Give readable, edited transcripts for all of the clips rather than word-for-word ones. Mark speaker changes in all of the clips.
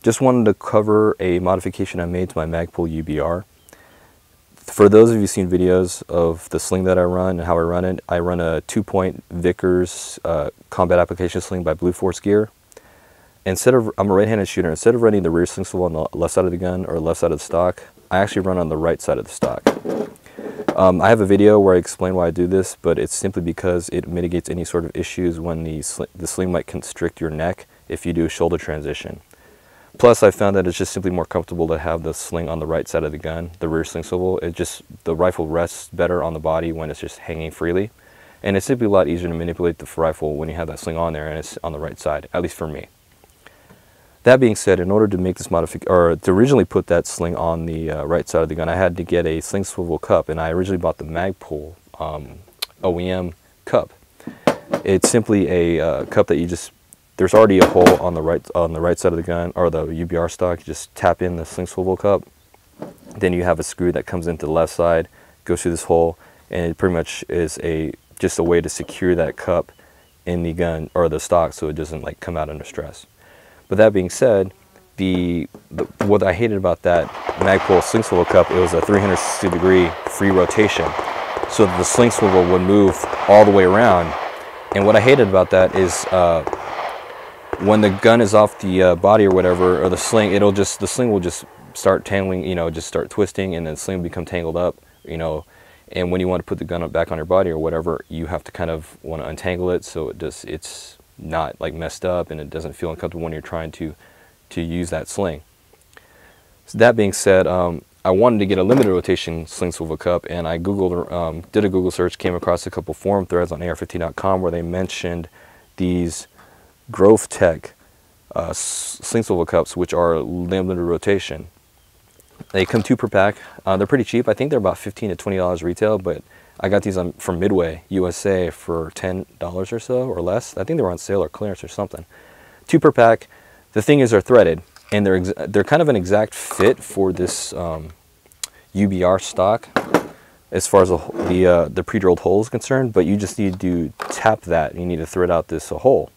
Speaker 1: Just wanted to cover a modification I made to my Magpul UBR. For those of you who've seen videos of the sling that I run and how I run a 2-point Vickers combat application sling by Blue Force Gear. I'm a right-handed shooter. Instead of running the rear sling swivel on the left side of the gun or left side of the stock, I actually run on the right side of the stock. I have a video where I explain why I do this, but it's simply because it mitigates any sort of issues when the sling might constrict your neck if you do a shoulder transition. Plus, I found that it's just simply more comfortable to have the sling on the right side of the gun, the rear sling swivel. The rifle rests better on the body when it's just hanging freely. And it's simply a lot easier to manipulate the rifle when you have that sling on there and it's on the right side, at least for me. That being said, in order to make this modification, or to originally put that sling on the right side of the gun, I had to get a sling swivel cup, and I originally bought the Magpul OEM cup. It's simply a cup that you just, there's already a hole on the right side of the gun, or the UBR stock. You just tap in the sling swivel cup. Then you have a screw that comes into the left side, goes through this hole, and it pretty much is just a way to secure that cup in the gun or the stock so it doesn't like come out under stress. But that being said, what I hated about that Magpul sling swivel cup, it was a 360-degree free rotation, so that the sling swivel would move all the way around. And what I hated about that is when the gun is off the body or whatever, or the sling, the sling will just start tangling, just start twisting, and then the sling will become tangled up, And when you want to put the gun back on your body or whatever, you have to kind of want to untangle it so it's not like messed up and it doesn't feel uncomfortable when you're trying to use that sling. So that being said, I wanted to get a limited rotation sling swivel cup, and I googled, did a Google search, came across a couple forum threads on AR15.com where they mentioned these Grovtec sling swivel cups, which are limited rotation. They come 2 per pack. They're pretty cheap. I think they're about $15 to $20 retail, but I got these from Midway, USA for $10 or so, or less. I think they were on sale or clearance or something. 2 per pack. The thing is, they're threaded, and they're kind of an exact fit for this UBR stock as far as the pre-drilled hole is concerned, but you just need to tap that. You need to thread out this hole.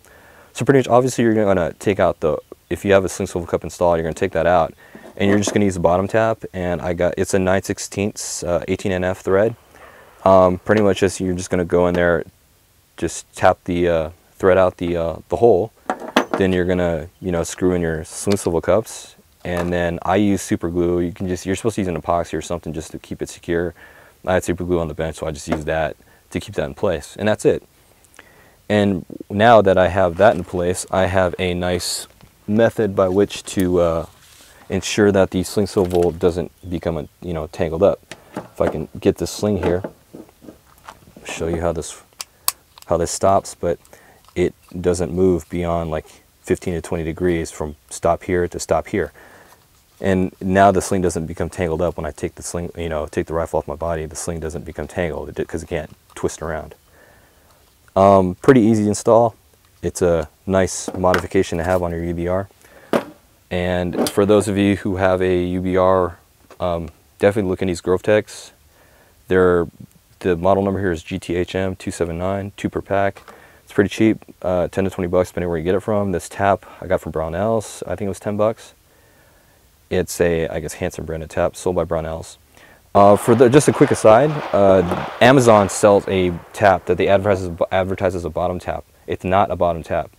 Speaker 1: So pretty much, obviously, you're going to take out if you have a sling swivel cup installed, you're going to take that out, and you're just going to use the bottom tap, and it's a 9/16 18NF thread. Pretty much you're just going to go in there, just tap the thread out the hole. Then you're going to screw in your sling swivel cups, and then I use super glue. You're supposed to use an epoxy or something just to keep it secure. I had super glue on the bench, so I just use that to keep that in place, and that's it. And now that I have that in place, I have a nice method by which to ensure that the sling swivel doesn't become tangled up. If I can get this sling here, show you how this stops, but it doesn't move beyond like 15 to 20 degrees from stop here to stop here. And now the sling doesn't become tangled up when I take the sling, take the rifle off my body. The sling doesn't become tangled because it can't twist around. Pretty easy to install. It's a nice modification to have on your UBR. And for those of you who have a UBR, definitely look in these Grovtecs. The model number here is GTHM 279, 2 per pack. It's pretty cheap, 10 to 20 bucks depending where you get it from. This tap I got from Brownells. I think it was 10 bucks. It's I guess, Hanson branded tap sold by Brownells. Just a quick aside, Amazon sells a tap that they advertise as a bottom tap. It's not a bottom tap.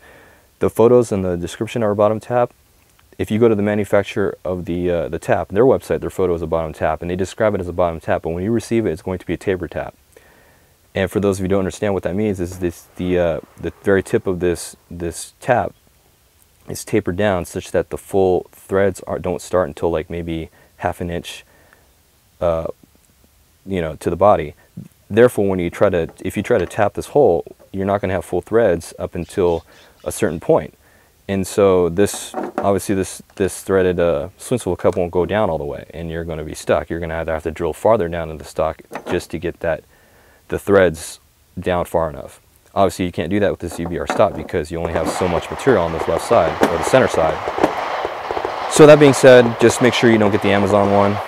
Speaker 1: The photos in the description are a bottom tap. If you go to the manufacturer of the tap, their website, their photo is a bottom tap, and they describe it as a bottom tap, but when you receive it, it's going to be a taper tap. And for those of you who don't understand what that means, is the very tip of this tap is tapered down such that the full threads don't start until like maybe half an inch, to the body. Therefore, when if you try to tap this hole, you're not going to have full threads up until a certain point. And so obviously this threaded sling swivel cup won't go down all the way, and you're going to be stuck. You're going to either have to drill farther down in the stock just to get the threads down far enough. Obviously you can't do that with this UBR stock because you only have so much material on this left side, or the center side. So that being said, just make sure you don't get the Amazon one.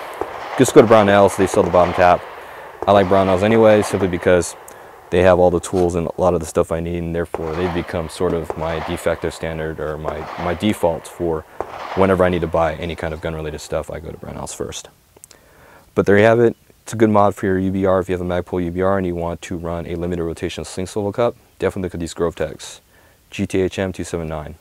Speaker 1: Just go to Brownells, they sell the bottom tap. I like Brownells anyway, simply because they have all the tools and a lot of the stuff I need, and therefore they've become sort of my de facto standard, or my default for whenever I need to buy any kind of gun related stuff, I go to Brownhouse first. But there you have it. It's a good mod for your UBR. If you have a Magpul UBR and you want to run a limited rotation sling swivel cup, definitely look at these Grovtecs. GTHM 279.